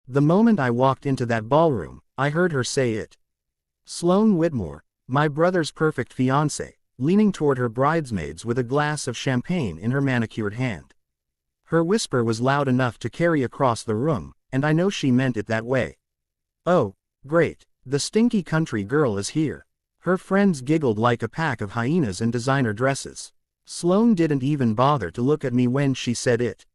The moment I walked into that ballroom, I heard her say it. Sloane Whitmore, my brother's perfect fiancée, leaning toward her bridesmaids with a glass of champagne in her manicured hand. Her whisper was loud enough to carry across the room, and I know she meant it that way. Oh, great, the stinky country girl is here. Her friends giggled like a pack of hyenas in designer dresses. Sloane didn't even bother to look at me when she said it.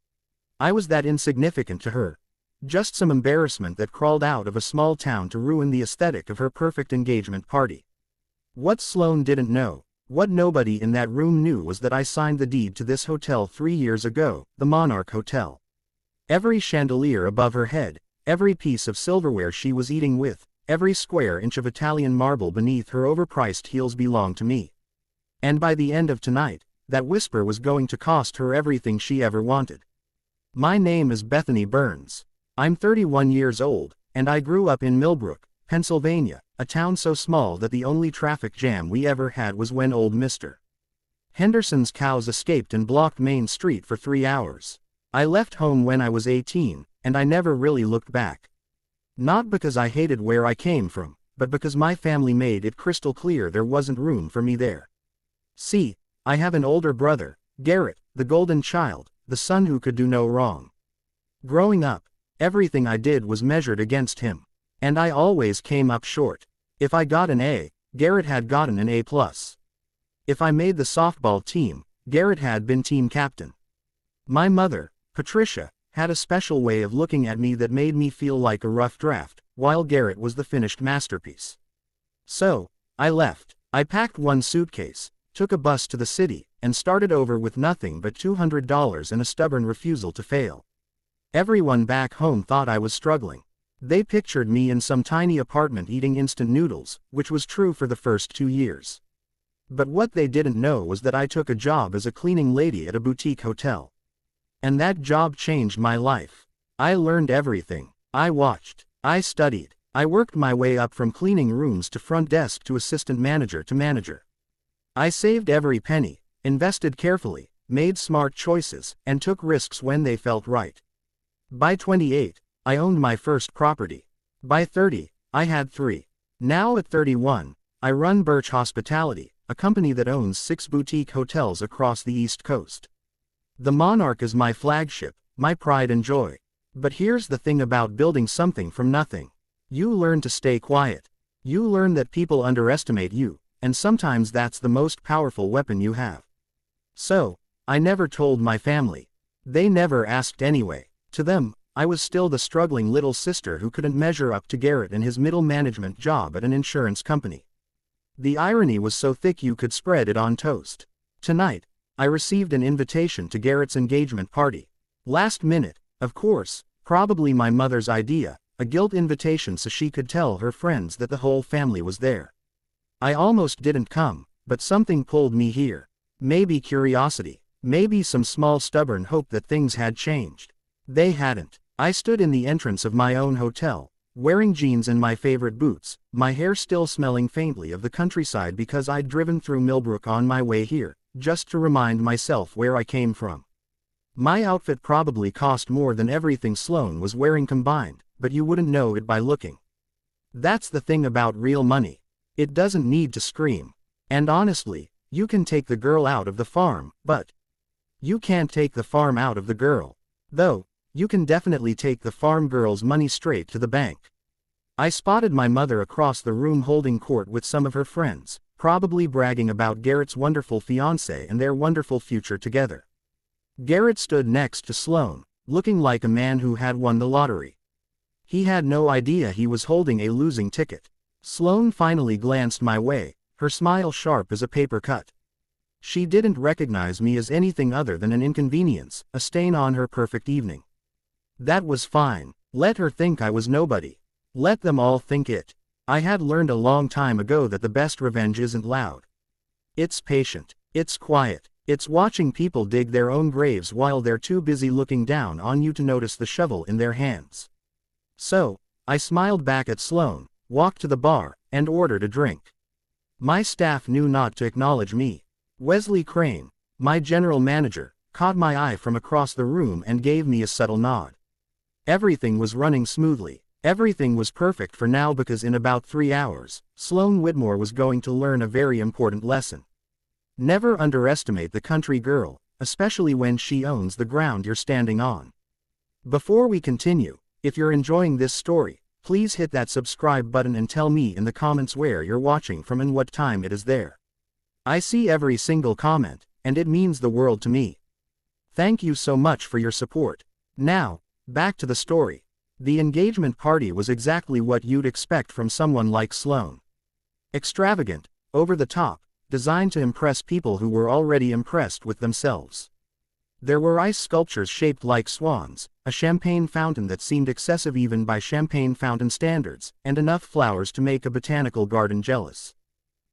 I was that insignificant to her. Just some embarrassment that crawled out of a small town to ruin the aesthetic of her perfect engagement party. What Sloane didn't know, what nobody in that room knew, was that I signed the deed to this hotel 3 years ago, the Monarch Hotel. Every chandelier above her head, every piece of silverware she was eating with, every square inch of Italian marble beneath her overpriced heels belonged to me. And by the end of tonight, that whisper was going to cost her everything she ever wanted. My name is Bethany Burns. I'm 31 years old, and I grew up in Millbrook, Pennsylvania, a town so small that the only traffic jam we ever had was when old Mr. Henderson's cows escaped and blocked Main Street for 3 hours. I left home when I was 18, and I never really looked back. Not because I hated where I came from, but because my family made it crystal clear there wasn't room for me there. See, I have an older brother, Garrett, the golden child, the son who could do no wrong. Growing up, everything I did was measured against him. And I always came up short. If I got an A, Garrett had gotten an A+. If I made the softball team, Garrett had been team captain. My mother, Patricia, had a special way of looking at me that made me feel like a rough draft, while Garrett was the finished masterpiece. So, I left. I packed one suitcase, took a bus to the city, and started over with nothing but $200 and a stubborn refusal to fail. Everyone back home thought I was struggling. They pictured me in some tiny apartment eating instant noodles, which was true for the first 2 years. But what they didn't know was that I took a job as a cleaning lady at a boutique hotel. And that job changed my life. I learned everything. I watched. I studied. I worked my way up from cleaning rooms to front desk to assistant manager to manager. I saved every penny, invested carefully, made smart choices, and took risks when they felt right. By 28, I owned my first property. By 30, I had 3. Now at 31, I run Birch Hospitality, a company that owns 6 boutique hotels across the East Coast. The Monarch is my flagship, my pride and joy. But here's the thing about building something from nothing. You learn to stay quiet. You learn that people underestimate you, and sometimes that's the most powerful weapon you have. So, I never told my family. They never asked anyway. To them, I was still the struggling little sister who couldn't measure up to Garrett and his middle management job at an insurance company. The irony was so thick you could spread it on toast. Tonight, I received an invitation to Garrett's engagement party. Last minute, of course, probably my mother's idea, a guilt invitation so she could tell her friends that the whole family was there. I almost didn't come, but something pulled me here. Maybe curiosity, maybe some small stubborn hope that things had changed. They hadn't. I stood in the entrance of my own hotel, wearing jeans and my favorite boots, my hair still smelling faintly of the countryside because I'd driven through Millbrook on my way here, just to remind myself where I came from. My outfit probably cost more than everything Sloane was wearing combined, but you wouldn't know it by looking. That's the thing about real money. It doesn't need to scream. And honestly, you can take the girl out of the farm, but you can't take the farm out of the girl. Though, you can definitely take the farm girl's money straight to the bank. I spotted my mother across the room holding court with some of her friends, probably bragging about Garrett's wonderful fiancée and their wonderful future together. Garrett stood next to Sloane, looking like a man who had won the lottery. He had no idea he was holding a losing ticket. Sloane finally glanced my way, her smile sharp as a paper cut. She didn't recognize me as anything other than an inconvenience, a stain on her perfect evening. That was fine. Let her think I was nobody. Let them all think it. I had learned a long time ago that the best revenge isn't loud. It's patient. It's quiet. It's watching people dig their own graves while they're too busy looking down on you to notice the shovel in their hands. So, I smiled back at Sloane, walked to the bar, and ordered a drink. My staff knew not to acknowledge me. Wesley Crane, my general manager, caught my eye from across the room and gave me a subtle nod. Everything was running smoothly. Everything was perfect for now because in about 3 hours, Sloane Whitmore was going to learn a very important lesson. Never underestimate the country girl, especially when she owns the ground you're standing on. Before we continue, if you're enjoying this story, please hit that subscribe button and tell me in the comments where you're watching from and what time it is there. I see every single comment, and it means the world to me. Thank you so much for your support. Now, back to the story. The engagement party was exactly what you'd expect from someone like Sloane. Extravagant, over the top, designed to impress people who were already impressed with themselves. There were ice sculptures shaped like swans, a champagne fountain that seemed excessive even by champagne fountain standards, and enough flowers to make a botanical garden jealous.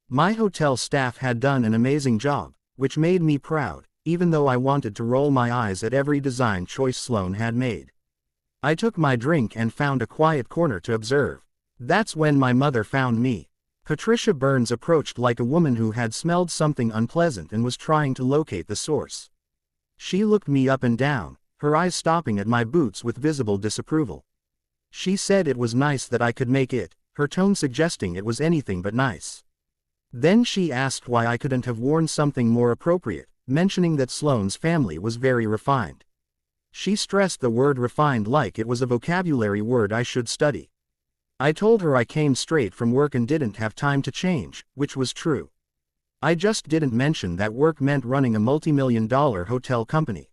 My hotel staff had done an amazing job, which made me proud, even though I wanted to roll my eyes at every design choice Sloane had made. I took my drink and found a quiet corner to observe. That's when my mother found me. Patricia Burns approached like a woman who had smelled something unpleasant and was trying to locate the source. She looked me up and down, her eyes stopping at my boots with visible disapproval. She said it was nice that I could make it, her tone suggesting it was anything but nice. Then she asked why I couldn't have worn something more appropriate, mentioning that Sloane's family was very refined. She stressed the word refined like it was a vocabulary word I should study. I told her I came straight from work and didn't have time to change, which was true. I just didn't mention that work meant running a multi-million-dollar hotel company.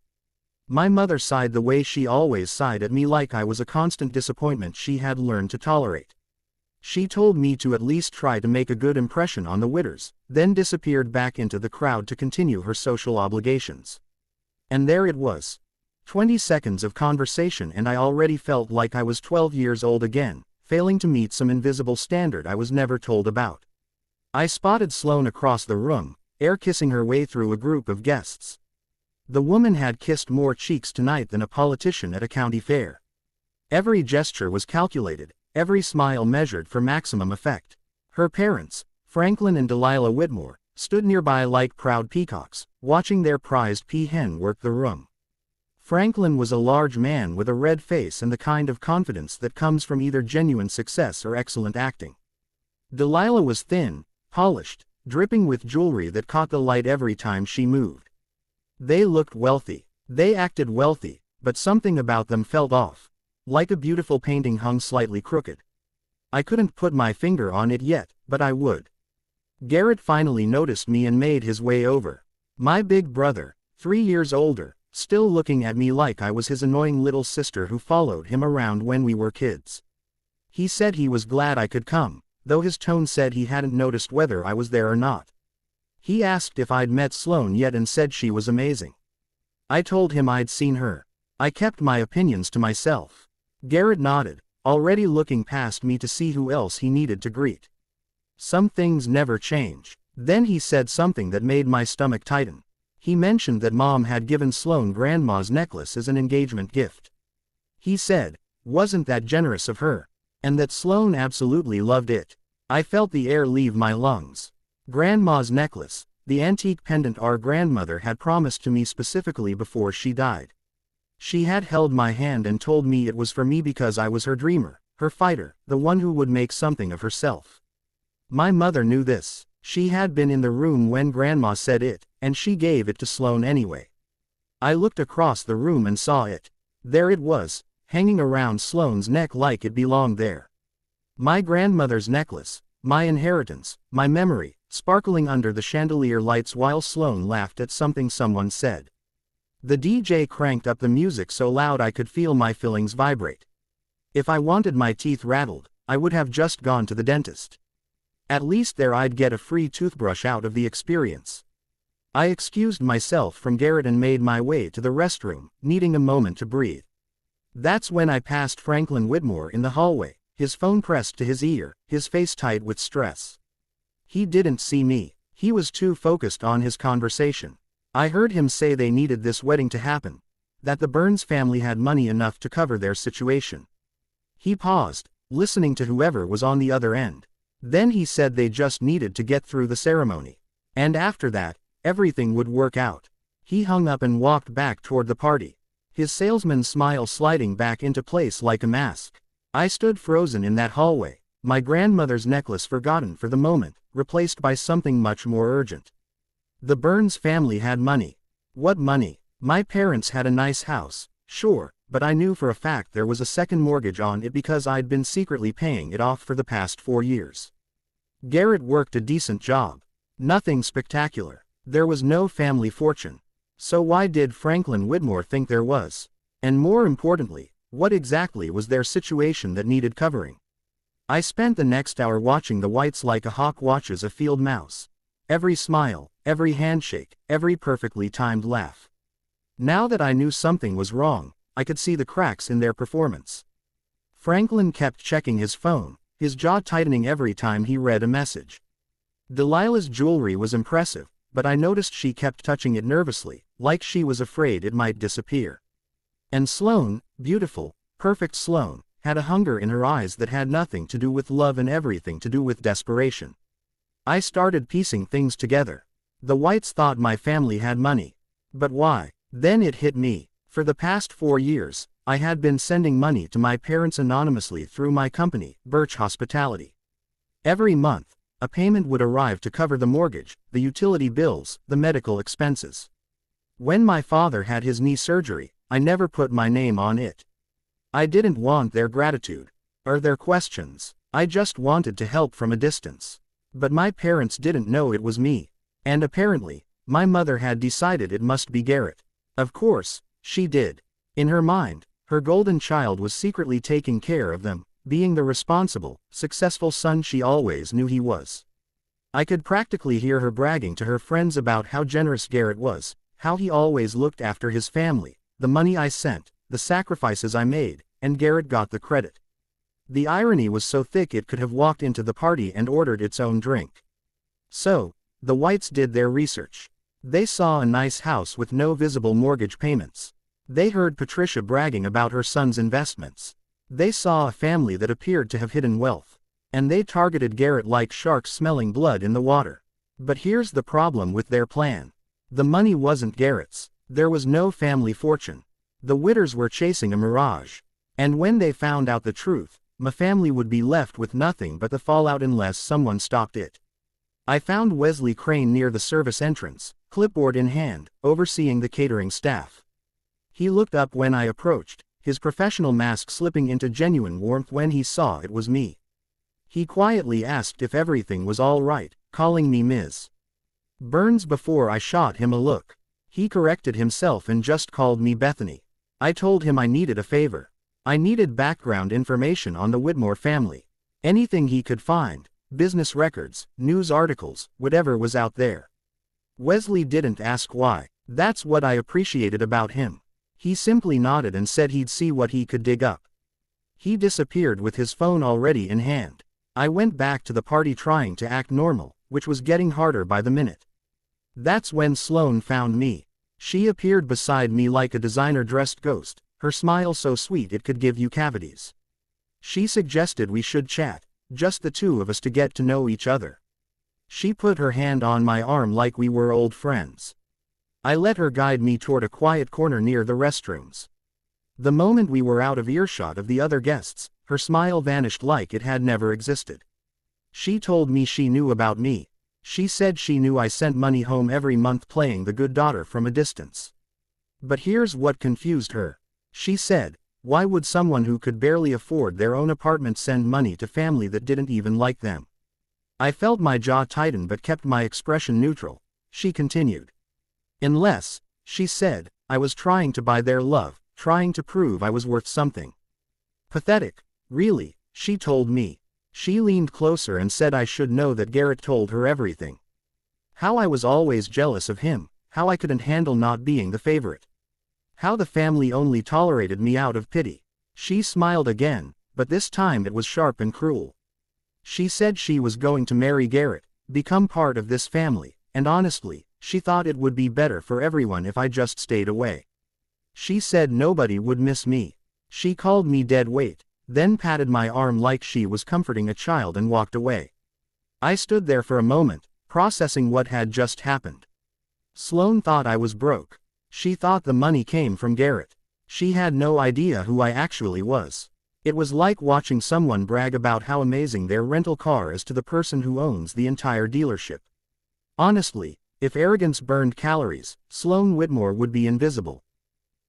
My mother sighed the way she always sighed at me, like I was a constant disappointment she had learned to tolerate. She told me to at least try to make a good impression on the Witters, then disappeared back into the crowd to continue her social obligations. And there it was. 20 seconds of conversation and I already felt like I was 12 years old again, failing to meet some invisible standard I was never told about. I spotted Sloane across the room, air-kissing her way through a group of guests. The woman had kissed more cheeks tonight than a politician at a county fair. Every gesture was calculated, every smile measured for maximum effect. Her parents, Franklin and Delilah Whitmore, stood nearby like proud peacocks, watching their prized peahen work the room. Franklin was a large man with a red face and the kind of confidence that comes from either genuine success or excellent acting. Delilah was thin, polished, dripping with jewelry that caught the light every time she moved. They looked wealthy. They acted wealthy, but something about them felt off. Like a beautiful painting hung slightly crooked. I couldn't put my finger on it yet, but I would. Garrett finally noticed me and made his way over. My big brother, 3 years older, still looking at me like I was his annoying little sister who followed him around when we were kids. He said he was glad I could come, though his tone said he hadn't noticed whether I was there or not. He asked if I'd met Sloane yet and said she was amazing. I told him I'd seen her. I kept my opinions to myself. Garrett nodded, already looking past me to see who else he needed to greet. Some things never change. Then he said something that made my stomach tighten. He mentioned that Mom had given Sloane Grandma's necklace as an engagement gift. He said, wasn't that generous of her? And that Sloane absolutely loved it. I felt the air leave my lungs. Grandma's necklace, the antique pendant our grandmother had promised to me specifically before she died. She had held my hand and told me it was for me because I was her dreamer, her fighter, the one who would make something of herself. My mother knew this. She had been in the room when Grandma said it, and she gave it to Sloane anyway. I looked across the room and saw it. There it was, hanging around Sloane's neck like it belonged there. My grandmother's necklace, my inheritance, my memory, sparkling under the chandelier lights while Sloane laughed at something someone said. The DJ cranked up the music so loud I could feel my fillings vibrate. If I wanted my teeth rattled, I would have just gone to the dentist. At least there I'd get a free toothbrush out of the experience. I excused myself from Garrett and made my way to the restroom, needing a moment to breathe. That's when I passed Franklin Whitmore in the hallway, his phone pressed to his ear, his face tight with stress. He didn't see me. He was too focused on his conversation. I heard him say they needed this wedding to happen, that the Burns family had money enough to cover their situation. He paused, listening to whoever was on the other end. Then he said they just needed to get through the ceremony. And after that, everything would work out. He hung up and walked back toward the party. his salesman's smile sliding back into place like a mask. I stood frozen in that hallway, my grandmother's necklace forgotten for the moment, replaced by something much more urgent. The Burns family had money. What money? My parents had a nice house, sure, but I knew for a fact there was a second mortgage on it because I'd been secretly paying it off for the past 4 years. Garrett worked a decent job. Nothing spectacular. There was no family fortune. So why did Franklin Whitmore think there was? And more importantly, what exactly was their situation that needed covering? I spent the next hour watching the Whites like a hawk watches a field mouse. Every smile, every handshake, every perfectly timed laugh. Now that I knew something was wrong, I could see the cracks in their performance. Franklin kept checking his phone, his jaw tightening every time he read a message. Delilah's jewelry was impressive, but I noticed she kept touching it nervously, like she was afraid it might disappear. And Sloane, beautiful, perfect Sloane, had a hunger in her eyes that had nothing to do with love and everything to do with desperation. I started piecing things together. The Whites thought my family had money. But why? Then it hit me. For the past 4 years, I had been sending money to my parents anonymously through my company, Birch Hospitality. Every month, a payment would arrive to cover the mortgage, the utility bills, the medical expenses. When my father had his knee surgery, I never put my name on it. I didn't want their gratitude, or their questions. I just wanted to help from a distance. But my parents didn't know it was me. And apparently, my mother had decided it must be Garrett. Of course, she did. In her mind, her golden child was secretly taking care of them, being the responsible, successful son she always knew he was. I could practically hear her bragging to her friends about how generous Garrett was, how he always looked after his family, the money I sent, the sacrifices I made, and Garrett got the credit. The irony was so thick it could have walked into the party and ordered its own drink. So, the Whites did their research. They saw a nice house with no visible mortgage payments. They heard Patricia bragging about her son's investments. They saw a family that appeared to have hidden wealth. And they targeted Garrett like sharks smelling blood in the water. But here's the problem with their plan. The money wasn't Garrett's. There was no family fortune. The Witters were chasing a mirage. And when they found out the truth, my family would be left with nothing but the fallout unless someone stopped it. I found Wesley Crane near the service entrance, clipboard in hand, overseeing the catering staff. He looked up when I approached, his professional mask slipping into genuine warmth when he saw it was me. He quietly asked if everything was all right, calling me Ms. Burns before I shot him a look. He corrected himself and just called me Bethany. I told him I needed a favor. I needed background information on the Whitmore family. Anything he could find, business records, news articles, whatever was out there. Wesley didn't ask why. That's what I appreciated about him. He simply nodded and said he'd see what he could dig up. He disappeared with his phone already in hand. I went back to the party trying to act normal, which was getting harder by the minute. That's when Sloane found me. She appeared beside me like a designer-dressed ghost, her smile so sweet it could give you cavities. She suggested we should chat, just the two of us to get to know each other. She put her hand on my arm like we were old friends. I let her guide me toward a quiet corner near the restrooms. The moment we were out of earshot of the other guests, her smile vanished like it had never existed. She told me she knew about me. She said she knew I sent money home every month playing the good daughter from a distance. But here's what confused her. She said, why would someone who could barely afford their own apartment send money to family that didn't even like them? I felt my jaw tighten but kept my expression neutral. She continued. Unless, she said, I was trying to buy their love, trying to prove I was worth something. Pathetic, really, she told me. She leaned closer and said I should know that Garrett told her everything. How I was always jealous of him, how I couldn't handle not being the favorite. How the family only tolerated me out of pity. She smiled again, but this time it was sharp and cruel. She said she was going to marry Garrett, become part of this family, and honestly, she thought it would be better for everyone if I just stayed away. She said nobody would miss me. She called me dead weight, then patted my arm like she was comforting a child and walked away. I stood there for a moment, processing what had just happened. Sloane thought I was broke. She thought the money came from Garrett. She had no idea who I actually was. It was like watching someone brag about how amazing their rental car is to the person who owns the entire dealership. Honestly, if arrogance burned calories, Sloan Whitmore would be invisible.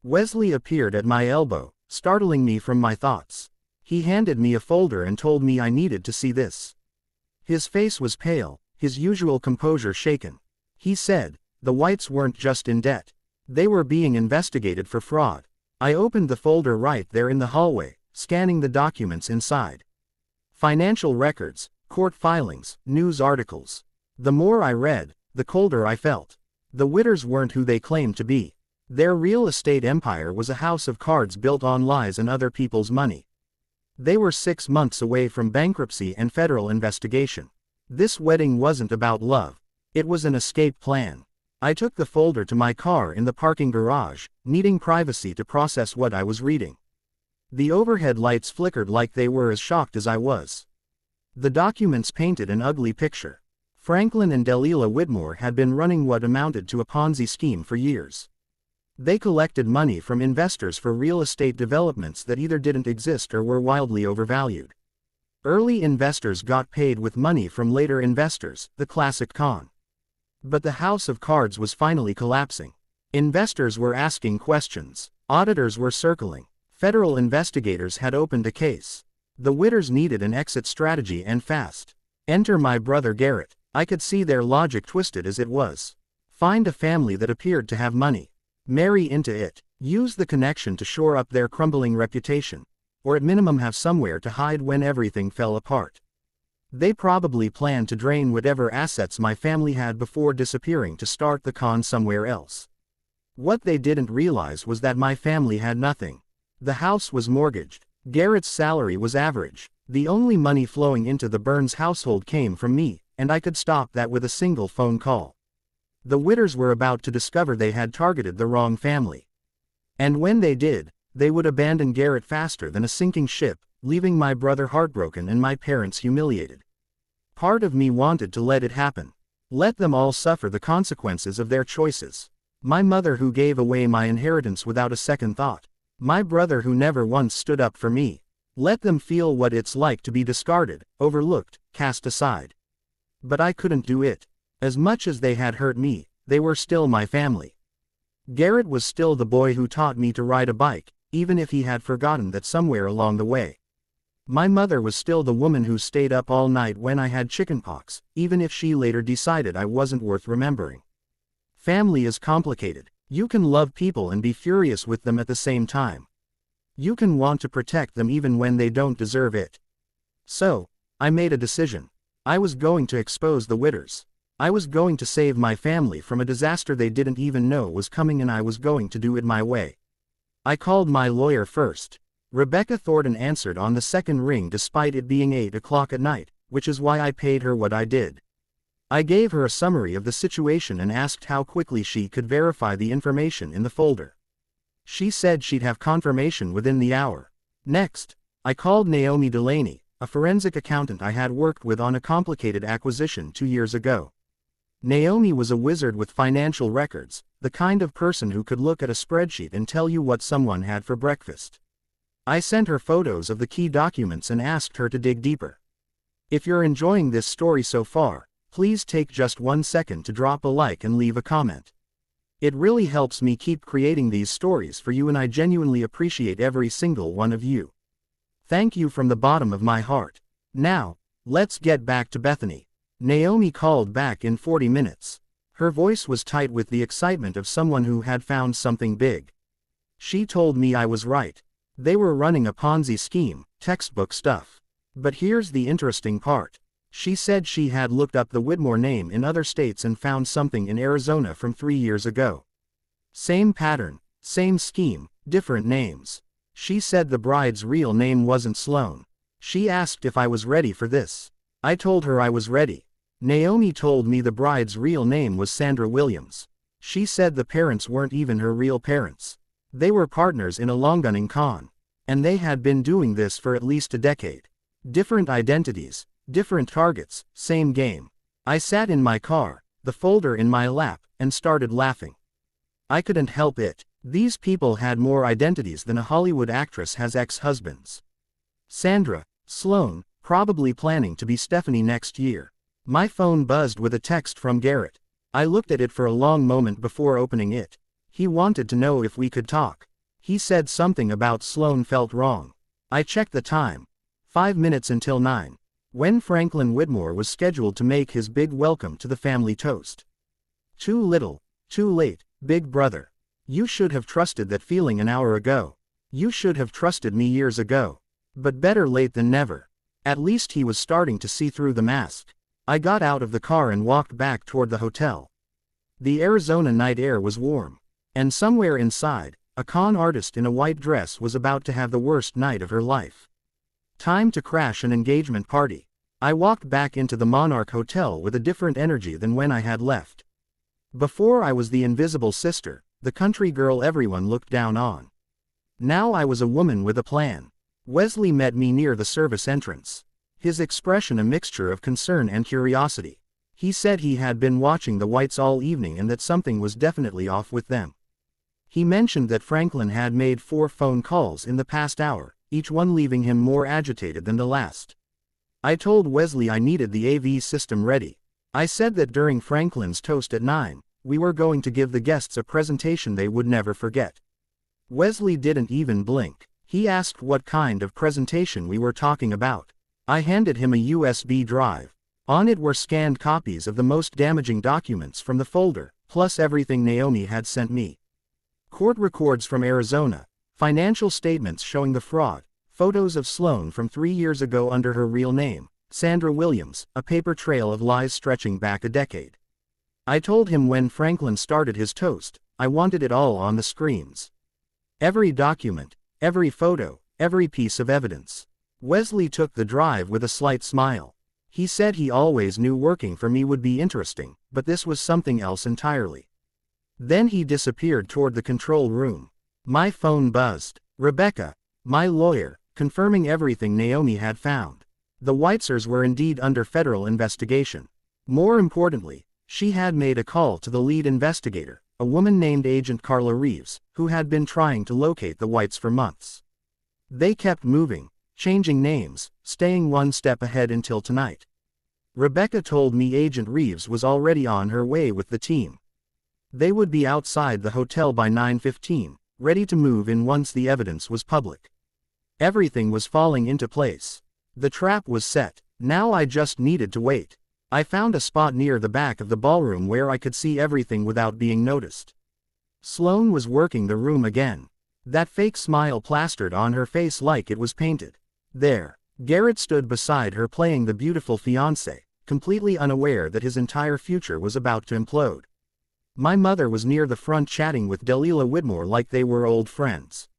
Wesley appeared at my elbow, startling me from my thoughts. He handed me a folder and told me I needed to see this. His face was pale, his usual composure shaken. He said, the Whites weren't just in debt. They were being investigated for fraud. I opened the folder right there in the hallway, scanning the documents inside. Financial records, court filings, news articles. The more I read, the colder I felt. The Witters weren't who they claimed to be. Their real estate empire was a house of cards built on lies and other people's money. They were 6 months away from bankruptcy and federal investigation. This wedding wasn't about love. It was an escape plan. I took the folder to my car in the parking garage, needing privacy to process what I was reading. The overhead lights flickered like they were as shocked as I was. The documents painted an ugly picture. Franklin and Delilah Whitmore had been running what amounted to a Ponzi scheme for years. They collected money from investors for real estate developments that either didn't exist or were wildly overvalued. Early investors got paid with money from later investors, the classic con. But the house of cards was finally collapsing. Investors were asking questions. Auditors were circling. Federal investigators had opened a case. The Witters needed an exit strategy and fast. Enter my brother Garrett. I could see their logic twisted as it was. Find a family that appeared to have money. Marry into it. Use the connection to shore up their crumbling reputation. Or at minimum have somewhere to hide when everything fell apart. They probably planned to drain whatever assets my family had before disappearing to start the con somewhere else. What they didn't realize was that my family had nothing. The house was mortgaged. Garrett's salary was average. The only money flowing into the Burns household came from me, and I could stop that with a single phone call. The Witters were about to discover they had targeted the wrong family. And when they did, they would abandon Garrett faster than a sinking ship, leaving my brother heartbroken and my parents humiliated. Part of me wanted to let it happen. Let them all suffer the consequences of their choices. My mother who gave away my inheritance without a second thought. My brother who never once stood up for me. Let them feel what it's like to be discarded, overlooked, cast aside. But I couldn't do it. As much as they had hurt me, they were still my family. Garrett was still the boy who taught me to ride a bike, even if he had forgotten that somewhere along the way. My mother was still the woman who stayed up all night when I had chickenpox, even if she later decided I wasn't worth remembering. Family is complicated. You can love people and be furious with them at the same time. You can want to protect them even when they don't deserve it. So, I made a decision. I was going to expose the Witters. I was going to save my family from a disaster they didn't even know was coming, and I was going to do it my way. I called my lawyer first. Rebecca Thornton answered on the second ring despite it being 8 o'clock at night, which is why I paid her what I did. I gave her a summary of the situation and asked how quickly she could verify the information in the folder. She said she'd have confirmation within the hour. Next, I called Naomi Delaney, a forensic accountant I had worked with on a complicated acquisition 2 years ago. Naomi was a wizard with financial records, the kind of person who could look at a spreadsheet and tell you what someone had for breakfast. I sent her photos of the key documents and asked her to dig deeper. If you're enjoying this story so far, please take just 1 second to drop a like and leave a comment. It really helps me keep creating these stories for you, and I genuinely appreciate every single one of you. Thank you from the bottom of my heart. Now, let's get back to Bethany. Naomi called back in 40 minutes. Her voice was tight with the excitement of someone who had found something big. She told me I was right. They were running a Ponzi scheme, textbook stuff. But here's the interesting part. She said she had looked up the Whitmore name in other states and found something in Arizona from 3 years ago. Same pattern, same scheme, different names. She said the bride's real name wasn't Sloan. She asked if I was ready for this. I told her I was ready. Naomi told me the bride's real name was Sandra Williams. She said the parents weren't even her real parents. They were partners in a long-running con. And they had been doing this for at least a decade. Different identities, different targets, same game. I sat in my car, the folder in my lap, and started laughing. I couldn't help it. These people had more identities than a Hollywood actress has ex-husbands. Sandra, Sloan, probably planning to be Stephanie next year. My phone buzzed with a text from Garrett. I looked at it for a long moment before opening it. He wanted to know if we could talk. He said something about Sloan felt wrong. I checked the time. 5 minutes until 9. When Franklin Whitmore was scheduled to make his big welcome to the family toast. Too little, too late, big brother. You should have trusted that feeling an hour ago. You should have trusted me years ago. But better late than never. At least he was starting to see through the mask. I got out of the car and walked back toward the hotel. The Arizona night air was warm. And somewhere inside, a con artist in a white dress was about to have the worst night of her life. Time to crash an engagement party. I walked back into the Monarch Hotel with a different energy than when I had left. Before I was the invisible sister, the country girl everyone looked down on. Now I was a woman with a plan. Wesley met me near the service entrance. His expression a mixture of concern and curiosity. He said he had been watching the Whites all evening and that something was definitely off with them. He mentioned that Franklin had made 4 phone calls in the past hour, each one leaving him more agitated than the last. I told Wesley I needed the AV system ready. I said that during Franklin's toast at 9, we were going to give the guests a presentation they would never forget. Wesley didn't even blink. He asked what kind of presentation we were talking about. I handed him a USB drive. On it were scanned copies of the most damaging documents from the folder, plus everything Naomi had sent me. Court records from Arizona, financial statements showing the fraud, photos of Sloan from 3 years ago under her real name, Sandra Williams, a paper trail of lies stretching back a decade. I told him when Franklin started his toast, I wanted it all on the screens. Every document, every photo, every piece of evidence. Wesley took the drive with a slight smile. He said he always knew working for me would be interesting, but this was something else entirely. Then he disappeared toward the control room. My phone buzzed. Rebecca, my lawyer, confirming everything Naomi had found. The Weitzers were indeed under federal investigation. More importantly, she had made a call to the lead investigator, a woman named Agent Carla Reeves, who had been trying to locate the Whites for months. They kept moving, changing names, staying one step ahead until tonight. Rebecca told me Agent Reeves was already on her way with the team. They would be outside the hotel by 9:15, ready to move in once the evidence was public. Everything was falling into place. The trap was set. Now I just needed to wait. I found a spot near the back of the ballroom where I could see everything without being noticed. Sloan was working the room again. That fake smile plastered on her face like it was painted. There, Garrett stood beside her playing the beautiful fiancé, completely unaware that his entire future was about to implode. My mother was near the front chatting with Delilah Whitmore like they were old friends.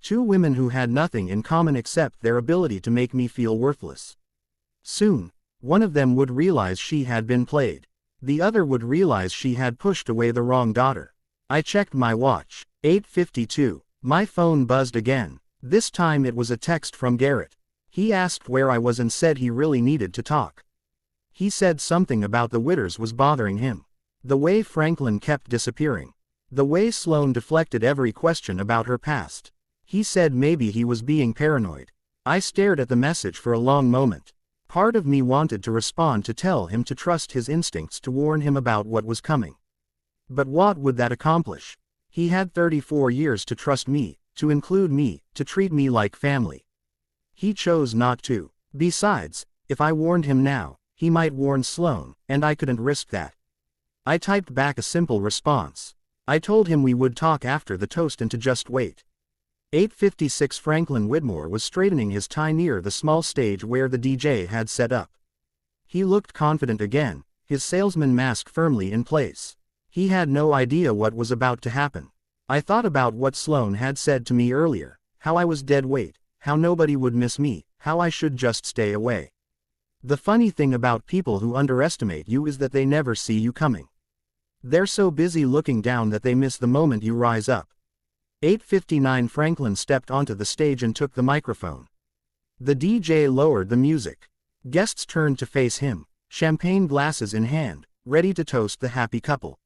2 women who had nothing in common except their ability to make me feel worthless. Soon, one of them would realize she had been played. The other would realize she had pushed away the wrong daughter. I checked my watch. 8:52. My phone buzzed again. This time it was a text from Garrett. He asked where I was and said he really needed to talk. He said something about the Whitters was bothering him. The way Franklin kept disappearing. The way Sloan deflected every question about her past. He said maybe he was being paranoid. I stared at the message for a long moment. Part of me wanted to respond to tell him to trust his instincts to warn him about what was coming. But what would that accomplish? He had 34 years to trust me, to include me, to treat me like family. He chose not to. Besides, if I warned him now, he might warn Sloan, and I couldn't risk that. I typed back a simple response. I told him we would talk after the toast and to just wait. 8:56. Franklin Whitmore was straightening his tie near the small stage where the DJ had set up. He looked confident again, his salesman mask firmly in place. He had no idea what was about to happen. I thought about what Sloan had said to me earlier, how I was dead weight, how nobody would miss me, how I should just stay away. The funny thing about people who underestimate you is that they never see you coming. They're so busy looking down that they miss the moment you rise up. 8:59. Franklin stepped onto the stage and took the microphone. The DJ lowered the music. Guests turned to face him, champagne glasses in hand, ready to toast the happy couple.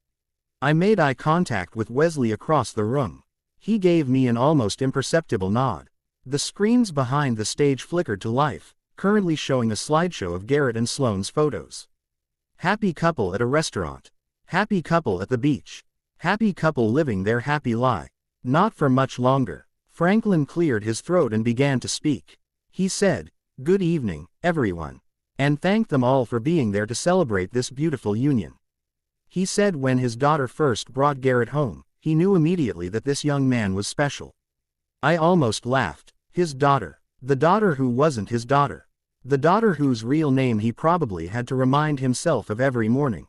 I made eye contact with Wesley across the room. He gave me an almost imperceptible nod. The screens behind the stage flickered to life, currently showing a slideshow of Garrett and Sloane's photos. Happy couple at a restaurant. Happy couple at the beach. Happy couple living their happy lie. Not for much longer. Franklin cleared his throat and began to speak. He said, "Good evening, everyone," and thanked them all for being there to celebrate this beautiful union. He said when his daughter first brought Garrett home, he knew immediately that this young man was special. I almost laughed. His daughter. The daughter who wasn't his daughter. The daughter whose real name he probably had to remind himself of every morning.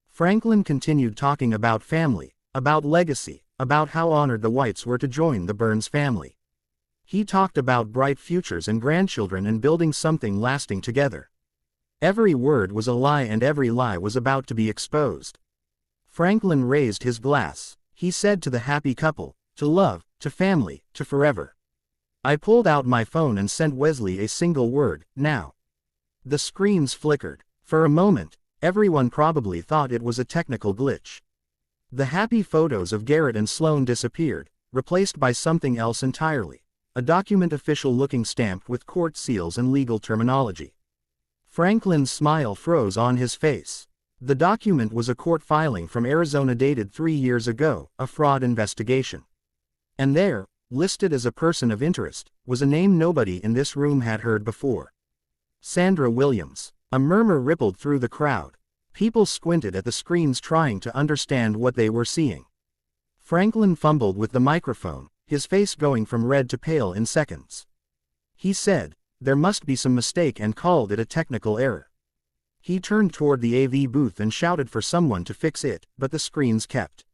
Franklin continued talking about family, about legacy, about how honored the Whites were to join the Burns family. He talked about bright futures and grandchildren and building something lasting together. Every word was a lie and every lie was about to be exposed. Franklin raised his glass. He said to the happy couple, "To love, to family, to forever." I pulled out my phone and sent Wesley a single word, "Now." The screens flickered. For a moment, everyone probably thought it was a technical glitch. The happy photos of Garrett and Sloane disappeared, replaced by something else entirely. A document official looking stamped with court seals and legal terminology. Franklin's smile froze on his face. The document was a court filing from Arizona dated 3 years ago, a fraud investigation. And there, listed as a person of interest, was a name nobody in this room had heard before. Sandra Williams. A murmur rippled through the crowd. People squinted at the screens trying to understand what they were seeing. Franklin fumbled with the microphone, his face going from red to pale in seconds. He said, "There must be some mistake," and called it a technical error. He turned toward the AV booth and shouted for someone to fix it, but the screens kept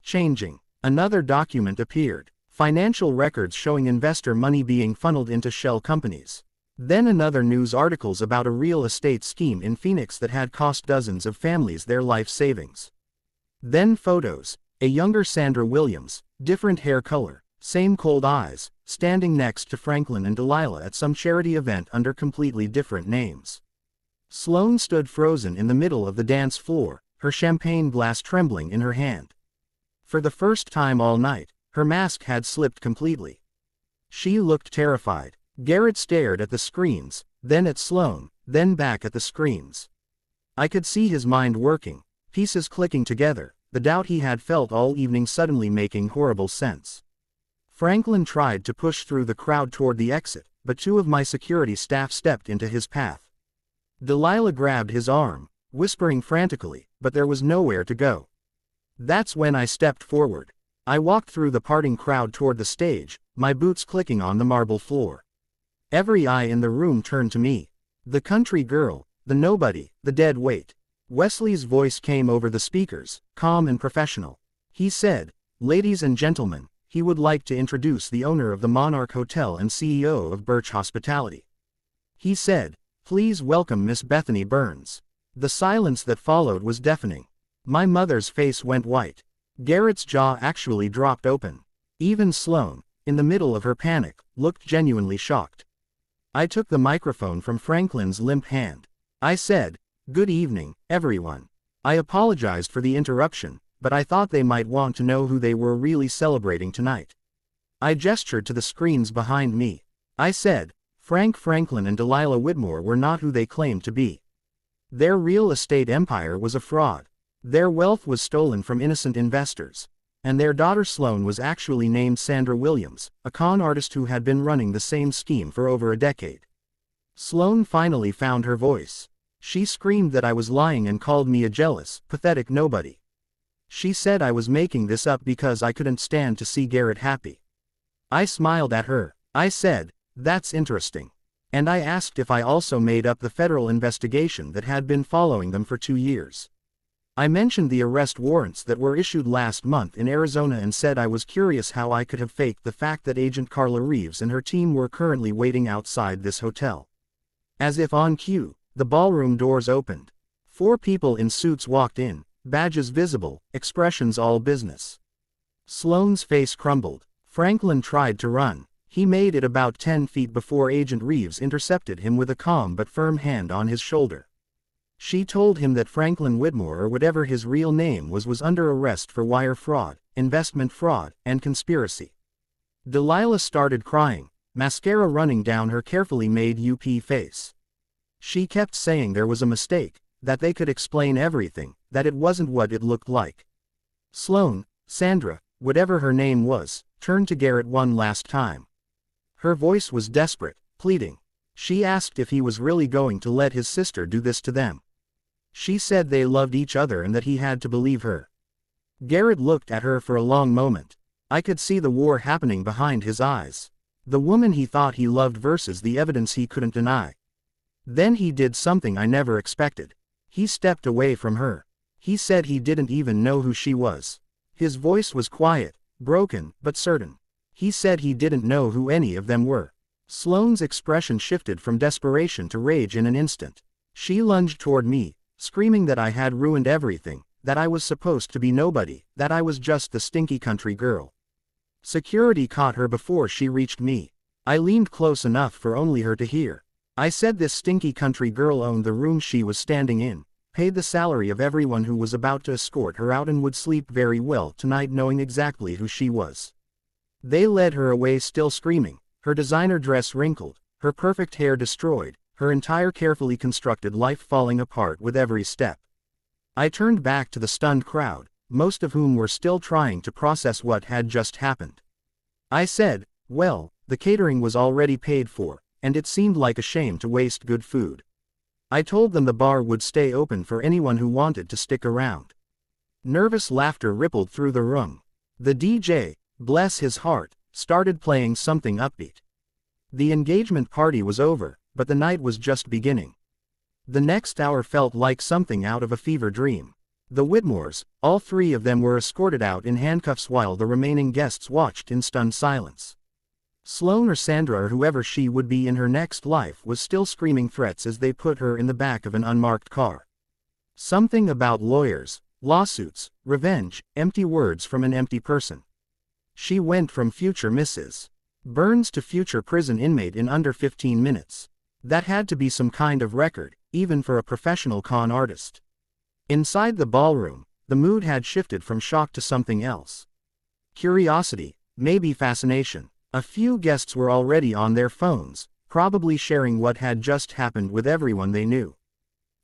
changing. Another document appeared. Financial records showing investor money being funneled into shell companies. Then another news articles about a real estate scheme in Phoenix that had cost dozens of families their life savings. Then photos. A younger Sandra Williams, different hair color, same cold eyes, standing next to Franklin and Delilah at some charity event under completely different names. Sloane stood frozen in the middle of the dance floor, her champagne glass trembling in her hand. For the first time all night, her mask had slipped completely. She looked terrified. Garrett stared at the screens, then at Sloane, then back at the screens. I could see his mind working, pieces clicking together, the doubt he had felt all evening suddenly making horrible sense. Franklin tried to push through the crowd toward the exit, but 2 of my security staff stepped into his path. Delilah grabbed his arm, whispering frantically, but there was nowhere to go. That's when I stepped forward. I walked through the parting crowd toward the stage, my boots clicking on the marble floor. Every eye in the room turned to me. The country girl, the nobody, the dead weight. Wesley's voice came over the speakers, calm and professional. He said, "Ladies and gentlemen, he would like to introduce the owner of the Monarch Hotel and CEO of Birch Hospitality." He said, "Please welcome Miss Bethany Burns." The silence that followed was deafening. My mother's face went white. Garrett's jaw actually dropped open. Even Sloane, in the middle of her panic, looked genuinely shocked. I took the microphone from Franklin's limp hand. I said, "Good evening, everyone. I apologized for the interruption, but I thought they might want to know who they were really celebrating tonight." I gestured to the screens behind me. I said, Frank Franklin and Delilah Whitmore were not who they claimed to be. Their real estate empire was a fraud. Their wealth was stolen from innocent investors. And their daughter Sloane was actually named Sandra Williams, a con artist who had been running the same scheme for over a decade. Sloane finally found her voice. She screamed that I was lying and called me a jealous, pathetic nobody. She said I was making this up because I couldn't stand to see Garrett happy. I smiled at her. I said, "That's interesting." And I asked if I also made up the federal investigation that had been following them for 2 years. I mentioned the arrest warrants that were issued last month in Arizona and said I was curious how I could have faked the fact that Agent Carla Reeves and her team were currently waiting outside this hotel. As if on cue, the ballroom doors opened. 4 people in suits walked in, badges visible, expressions all business. Sloane's face crumbled. Franklin tried to run. He made it about 10 feet before Agent Reeves intercepted him with a calm but firm hand on his shoulder. She told him that Franklin Whitmore or whatever his real name was under arrest for wire fraud, investment fraud, and conspiracy. Delilah started crying, mascara running down her carefully made UP face. She kept saying there was a mistake, that they could explain everything, that it wasn't what it looked like. Sloane, Sandra, whatever her name was, turned to Garrett one last time. Her voice was desperate, pleading. She asked if he was really going to let his sister do this to them. She said they loved each other and that he had to believe her. Garrett looked at her for a long moment. I could see the war happening behind his eyes. The woman he thought he loved versus the evidence he couldn't deny. Then he did something I never expected. He stepped away from her. He said he didn't even know who she was. His voice was quiet, broken, but certain. He said he didn't know who any of them were. Sloane's expression shifted from desperation to rage in an instant. She lunged toward me, screaming that I had ruined everything, that I was supposed to be nobody, that I was just the stinky country girl. Security caught her before she reached me. I leaned close enough for only her to hear. I said this stinky country girl owned the room she was standing in, paid the salary of everyone who was about to escort her out and would sleep very well tonight knowing exactly who she was. They led her away still screaming, her designer dress wrinkled, her perfect hair destroyed, her entire carefully constructed life falling apart with every step. I turned back to the stunned crowd, most of whom were still trying to process what had just happened. I said, well, the catering was already paid for, and it seemed like a shame to waste good food. I told them the bar would stay open for anyone who wanted to stick around. Nervous laughter rippled through the room. The DJ, bless his heart, started playing something upbeat. The engagement party was over, but the night was just beginning. The next hour felt like something out of a fever dream. The Whitmores, all three of them were escorted out in handcuffs while the remaining guests watched in stunned silence. Sloane or Sandra or whoever she would be in her next life was still screaming threats as they put her in the back of an unmarked car. Something about lawyers, lawsuits, revenge, empty words from an empty person. She went from future Mrs. Burns to future prison inmate in under 15 minutes. That had to be some kind of record, even for a professional con artist. Inside the ballroom, the mood had shifted from shock to something else. Curiosity, maybe fascination. A few guests were already on their phones, probably sharing what had just happened with everyone they knew.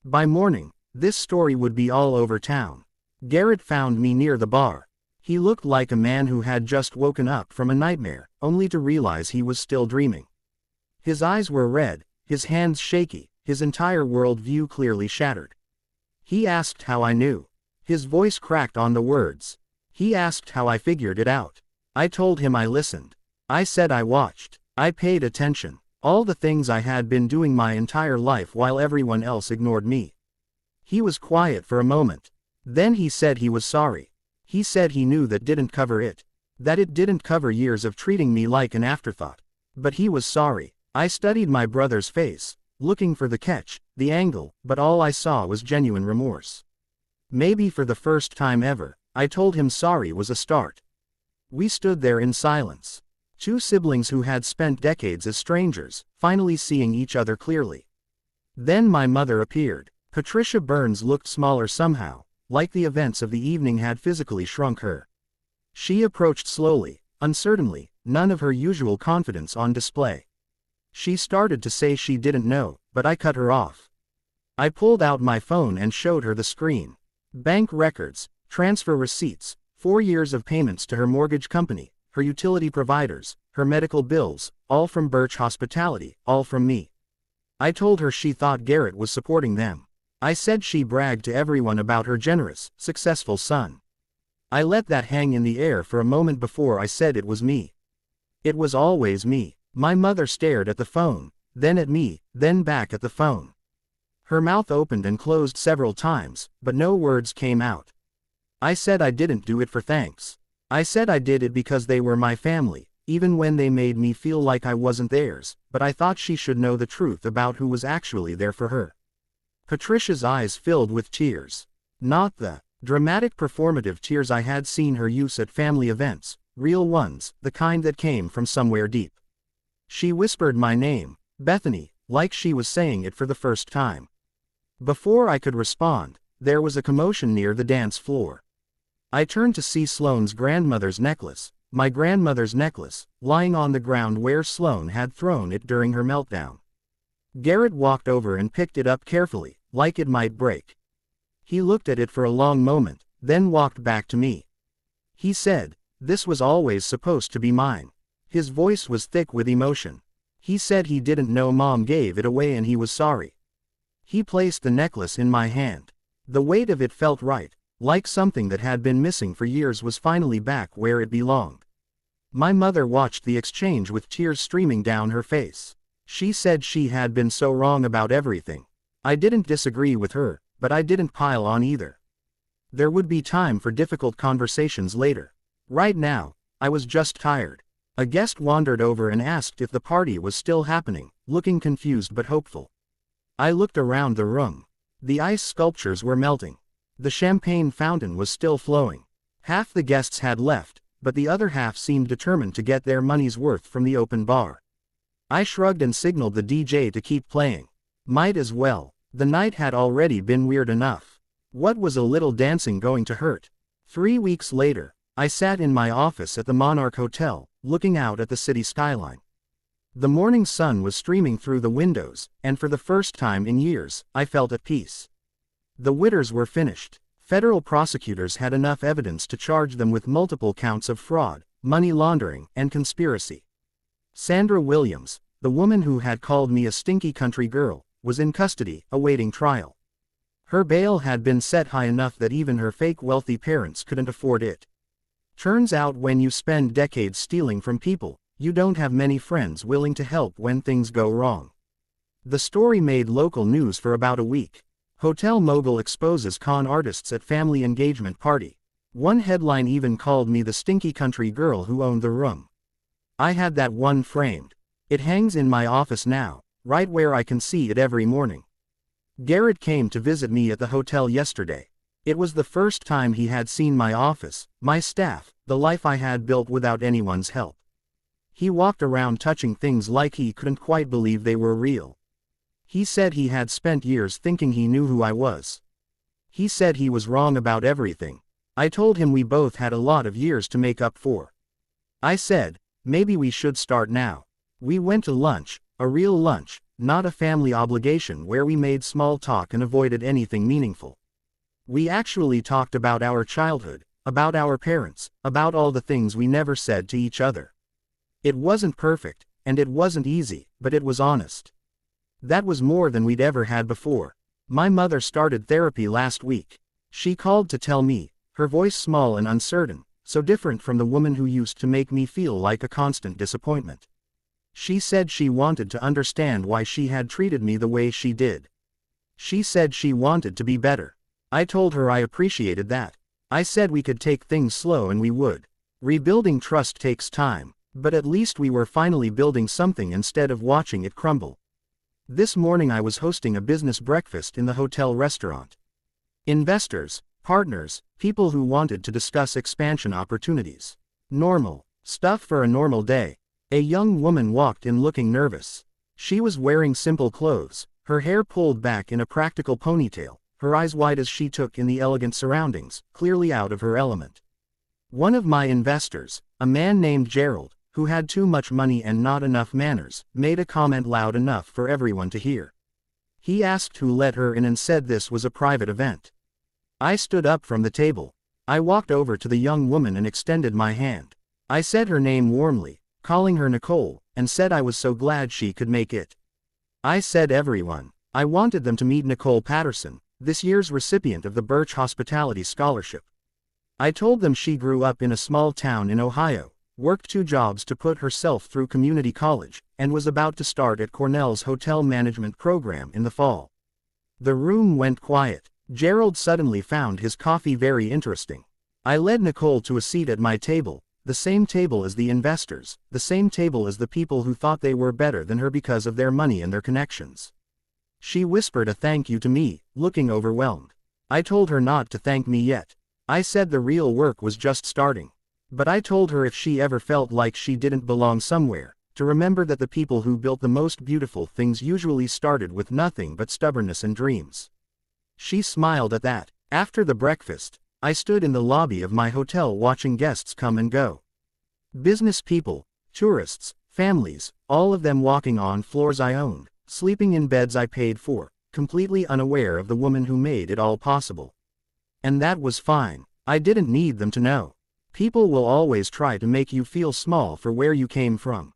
By morning, this story would be all over town. Garrett found me near the bar. He looked like a man who had just woken up from a nightmare, only to realize he was still dreaming. His eyes were red, his hands shaky, his entire world view clearly shattered. He asked how I knew. His voice cracked on the words. He asked how I figured it out. I told him I listened. I said I watched. I paid attention. All the things I had been doing my entire life while everyone else ignored me. He was quiet for a moment. Then he said he was sorry. He said he knew that didn't cover it. That it didn't cover years of treating me like an afterthought. But he was sorry. I studied my brother's face, looking for the catch, the angle, but all I saw was genuine remorse. Maybe for the first time ever, I told him sorry was a start. We stood there in silence. Two siblings who had spent decades as strangers, finally seeing each other clearly. Then my mother appeared. Patricia Burns looked smaller somehow, like the events of the evening had physically shrunk her. She approached slowly, uncertainly, none of her usual confidence on display. She started to say she didn't know, but I cut her off. I pulled out my phone and showed her the screen. Bank records, transfer receipts, 4 years of payments to her mortgage company, her utility providers, her medical bills, all from Birch Hospitality, all from me. I told her she thought Garrett was supporting them. I said she bragged to everyone about her generous, successful son. I let that hang in the air for a moment before I said it was me. It was always me. My mother stared at the phone, then at me, then back at the phone. Her mouth opened and closed several times, but no words came out. I said I didn't do it for thanks. I said I did it because they were my family, even when they made me feel like I wasn't theirs, but I thought she should know the truth about who was actually there for her. Patricia's eyes filled with tears. Not the dramatic performative tears I had seen her use at family events, real ones, the kind that came from somewhere deep. She whispered my name, Bethany, like she was saying it for the first time. Before I could respond, there was a commotion near the dance floor. I turned to see Sloane's grandmother's necklace, my grandmother's necklace, lying on the ground where Sloane had thrown it during her meltdown. Garrett walked over and picked it up carefully, like it might break. He looked at it for a long moment, then walked back to me. He said, "This was always supposed to be mine." His voice was thick with emotion. He said he didn't know Mom gave it away and he was sorry. He placed the necklace in my hand. The weight of it felt right, like something that had been missing for years was finally back where it belonged. My mother watched the exchange with tears streaming down her face. She said she had been so wrong about everything. I didn't disagree with her, but I didn't pile on either. There would be time for difficult conversations later. Right now, I was just tired. A guest wandered over and asked if the party was still happening, looking confused but hopeful. I looked around the room. The ice sculptures were melting. The champagne fountain was still flowing. Half the guests had left, but the other half seemed determined to get their money's worth from the open bar. I shrugged and signaled the DJ to keep playing. Might as well. The night had already been weird enough. What was a little dancing going to hurt? 3 weeks later, I sat in my office at the Monarch Hotel, looking out at the city skyline. The morning sun was streaming through the windows, and for the first time in years, I felt at peace. The Witters were finished. Federal prosecutors had enough evidence to charge them with multiple counts of fraud, money laundering, and conspiracy. Sandra Williams, the woman who had called me a stinky country girl, was in custody, awaiting trial. Her bail had been set high enough that even her fake wealthy parents couldn't afford it. Turns out when you spend decades stealing from people, you don't have many friends willing to help when things go wrong. The story made local news for about a week. Hotel mogul exposes con artists at family engagement party. One headline even called me the stinky country girl who owned the room. I had that one framed. It hangs in my office now, right where I can see it every morning. Garrett came to visit me at the hotel yesterday. It was the first time he had seen my office, my staff, the life I had built without anyone's help. He walked around touching things like he couldn't quite believe they were real. He said he had spent years thinking he knew who I was. He said he was wrong about everything. I told him we both had a lot of years to make up for. I said, maybe we should start now. We went to lunch, a real lunch, not a family obligation where we made small talk and avoided anything meaningful. We actually talked about our childhood, about our parents, about all the things we never said to each other. It wasn't perfect, and it wasn't easy, but it was honest. That was more than we'd ever had before. My mother started therapy last week. She called to tell me, her voice small and uncertain, so different from the woman who used to make me feel like a constant disappointment. She said she wanted to understand why she had treated me the way she did. She said she wanted to be better. I told her I appreciated that. I said we could take things slow and we would. Rebuilding trust takes time, but at least we were finally building something instead of watching it crumble. This morning I was hosting a business breakfast in the hotel restaurant. Investors, partners, people who wanted to discuss expansion opportunities. Normal stuff for a normal day. A young woman walked in looking nervous. She was wearing simple clothes, her hair pulled back in a practical ponytail, her eyes wide as she took in the elegant surroundings, clearly out of her element. One of my investors, a man named Gerald, who had too much money and not enough manners, made a comment loud enough for everyone to hear. He asked who let her in and said this was a private event. I stood up from the table. I walked over to the young woman and extended my hand. I said her name warmly, calling her Nicole, and said I was so glad she could make it. I said everyone. I wanted them to meet Nicole Patterson, this year's recipient of the Birch Hospitality Scholarship. I told them she grew up in a small town in Ohio, worked 2 jobs to put herself through community college, and was about to start at Cornell's hotel management program in the fall. The room went quiet. Gerald suddenly found his coffee very interesting. I led Nicole to a seat at my table, the same table as the investors, the same table as the people who thought they were better than her because of their money and their connections. She whispered a thank you to me, looking overwhelmed. I told her not to thank me yet. I said the real work was just starting. But I told her if she ever felt like she didn't belong somewhere, to remember that the people who built the most beautiful things usually started with nothing but stubbornness and dreams. She smiled at that. After the breakfast, I stood in the lobby of my hotel watching guests come and go. Business people, tourists, families, all of them walking on floors I owned, sleeping in beds I paid for, completely unaware of the woman who made it all possible. And that was fine. I didn't need them to know. People will always try to make you feel small for where you came from.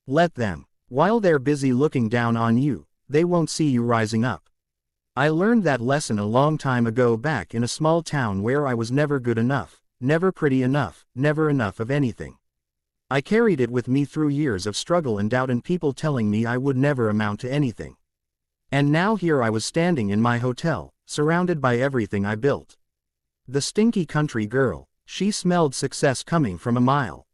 Let them. While they're busy looking down on you, they won't see you rising up. I learned that lesson a long time ago back in a small town where I was never good enough, never pretty enough, never enough of anything. I carried it with me through years of struggle and doubt and people telling me I would never amount to anything. And now here I was standing in my hotel, surrounded by everything I built. The stinky country girl, she smelled success coming from a mile.